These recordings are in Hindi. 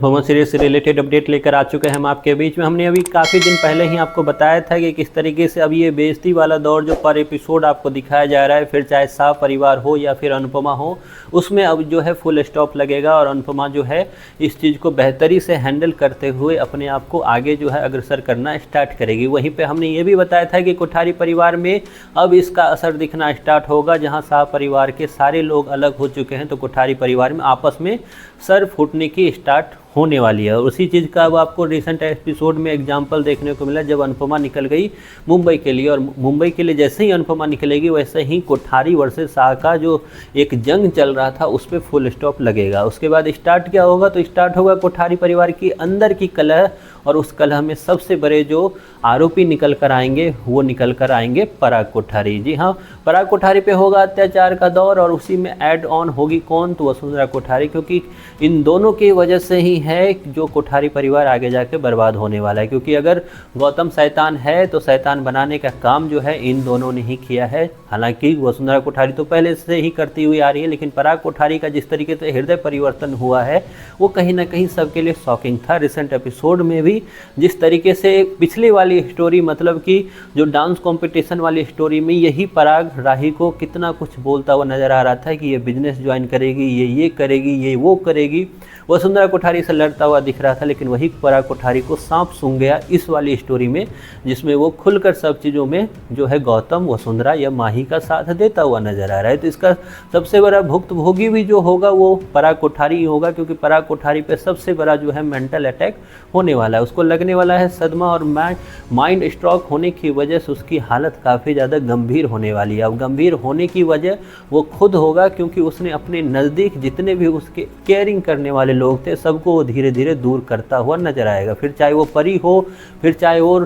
अनुपमा सीरीज से रिलेटेड अपडेट लेकर आ चुके हैं हम आपके बीच में। हमने अभी काफ़ी दिन पहले ही आपको बताया था कि किस तरीके से अब ये बेइज्जती वाला दौर जो पर एपिसोड आपको दिखाया जा रहा है, फिर चाहे शाह परिवार हो या फिर अनुपमा हो, उसमें अब जो है फुल स्टॉप लगेगा और अनुपमा जो है इस चीज़ को बेहतरी से हैंडल करते हुए अपने आप को आगे जो है अग्रसर करना स्टार्ट करेगी। वहीं पर हमने ये भी बताया था कि कोठारी परिवार में अब इसका असर दिखना स्टार्ट होगा। जहाँ शाह परिवार के सारे लोग अलग हो चुके हैं तो कोठारी परिवार में आपस में सर फूटने की स्टार्ट होने वाली है। और उसी चीज़ का अब आपको रिसेंट एपिसोड में एग्जांपल देखने को मिला जब अनुपमा निकल गई मुंबई के लिए। और मुंबई के लिए जैसे ही अनुपमा निकलेगी वैसे ही कोठारी वर्सेस शाह का जो एक जंग चल रहा था उस पर फुल स्टॉप लगेगा। उसके बाद स्टार्ट क्या होगा, तो स्टार्ट होगा कोठारी परिवार की अंदर की कलह, और उस कलह में सबसे बड़े जो आरोपी निकल कर आएंगे वो निकल कर आएंगे पराग कोठारी। जी हाँ, पराग कोठारी पे होगा अत्याचार का दौर और उसी में ऐड ऑन होगी कौन, तो वसुंधरा कोठारी, क्योंकि इन दोनों की वजह से ही है जो कोठारी परिवार आगे जाके बर्बाद होने वाला है। क्योंकि अगर गौतम शैतान है तो शैतान बनाने का काम जो है इन दोनों ने ही किया है। हालांकि वसुंधरा कोठारी तो पहले से ही करती हुई आ रही है, लेकिन पराग कोठारी का जिस तरीके से हृदय परिवर्तन हुआ है वो कहीं ना कहीं सबके लिए शॉकिंग था। रिसेंट एपिसोड में भी जिस तरीके से पिछली वाली स्टोरी, मतलब कि जो डांस कंपटीशन वाली स्टोरी में यही पराग राही को कितना कुछ बोलता हुआ नजर आ रहा था कि ये बिजनेस ज्वाइन करेगी, ये करेगी, ये वो करेगी, वसुंधरा कोठारी से लड़ता हुआ दिख रहा था। लेकिन वही पराग कोठारी को सांप सूंघ गया इस वाली स्टोरी में, जिसमें वो खुलकर सब चीज़ों में जो है गौतम, वसुंधरा या माही का साथ देता हुआ नजर आ रहा है। तो इसका सबसे बड़ा भुक्तभोगी भी जो होगा वो पराग कोठारी ही होगा, क्योंकि पराग कोठारी पे सबसे बड़ा जो है मेंटल अटैक होने वाला है। उसको लगने वाला है सदमा और माइंड स्ट्रोक होने की वजह से उसकी हालत काफ़ी ज़्यादा गंभीर होने वाली है। अब गंभीर होने की वजह वो खुद होगा, क्योंकि उसने अपने नज़दीक जितने भी उसके केयरिंग करने वाले लोग थे सबको वो धीरे धीरे दूर करता हुआ नजर आएगा। फिर चाहे वो परी हो, फिर चाहे वो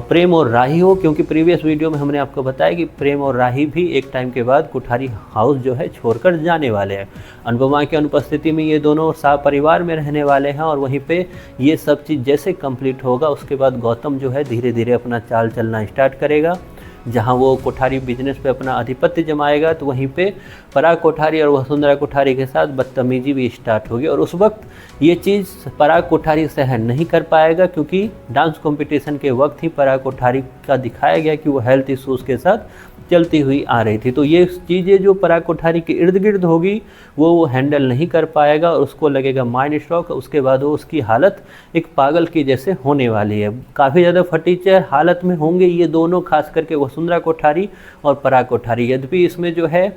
प्रेम और राही हो, क्योंकि प्रीवियस वीडियो में हमने आपको बताया कि प्रेम और राही भी एक टाइम के बाद कोठारी हाउस जो है छोड़कर जाने वाले हैं। अनुपमा की अनुपस्थिति में ये दोनों शाह परिवार में रहने वाले हैं और वहीं पे ये सब चीज़ जैसे कंप्लीट होगा उसके बाद गौतम जो है धीरे धीरे अपना चाल चलना स्टार्ट करेगा। जहां वो कोठारी बिजनेस पे अपना आधिपत्य जमाएगा तो वहीं पे पराग कोठारी और वसुंधरा कोठारी के साथ बदतमीजी भी स्टार्ट होगी। और उस वक्त ये चीज़ पराग कोठारी सहन नहीं कर पाएगा, क्योंकि डांस कंपटीशन के वक्त ही पराग कोठारी का दिखाया गया कि वो हेल्थ इश्यूज़ के साथ चलती हुई आ रही थी। तो ये चीज़ें जो पराग कोठारी के इर्द गिर्द होगी वो हैंडल नहीं कर पाएगा और उसको लगेगा माइंड स्ट्रोक। उसके बाद वो उसकी हालत एक पागल की जैसे होने वाली है। काफ़ी ज़्यादा फटीचर हालत में होंगे ये दोनों, खास करके वसुंधरा कोठारी और पराग कोठारी। यद्यपि इसमें जो है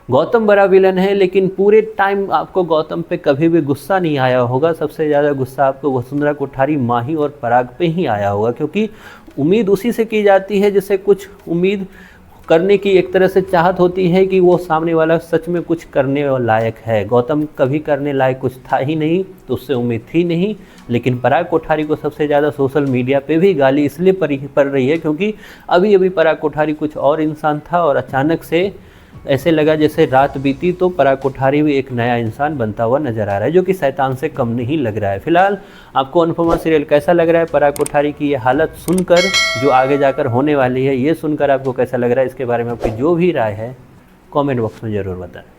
गौतम बड़ा विलन है, लेकिन पूरे टाइम आपको गौतम पे कभी भी गुस्सा नहीं आया होगा। सबसे ज़्यादा गुस्सा आपको वसुंधरा कोठारी, माही और पराग पे ही आया होगा, क्योंकि उम्मीद उसी से की जाती है जिससे कुछ उम्मीद करने की एक तरह से चाहत होती है कि वो सामने वाला सच में कुछ करने लायक है। गौतम कभी करने लायक कुछ था ही नहीं तो उससे उम्मीद थी नहीं। लेकिन पराग कोठारी को सबसे ज़्यादा सोशल मीडिया पे भी गाली इसलिए पड़ रही है क्योंकि अभी अभी पराग कोठारी कुछ और इंसान था और अचानक से ऐसे लगा जैसे रात बीती तो पराग कोठारी भी एक नया इंसान बनता हुआ नजर आ रहा है, जो कि शैतान से कम नहीं लग रहा है। फिलहाल आपको अनुपमा सीरियल कैसा लग रहा है? पराग कोठारी की ये हालत सुनकर, जो आगे जाकर होने वाली है ये सुनकर आपको कैसा लग रहा है? इसके बारे में आपकी जो भी राय है कमेंट बॉक्स में ज़रूर बताएं।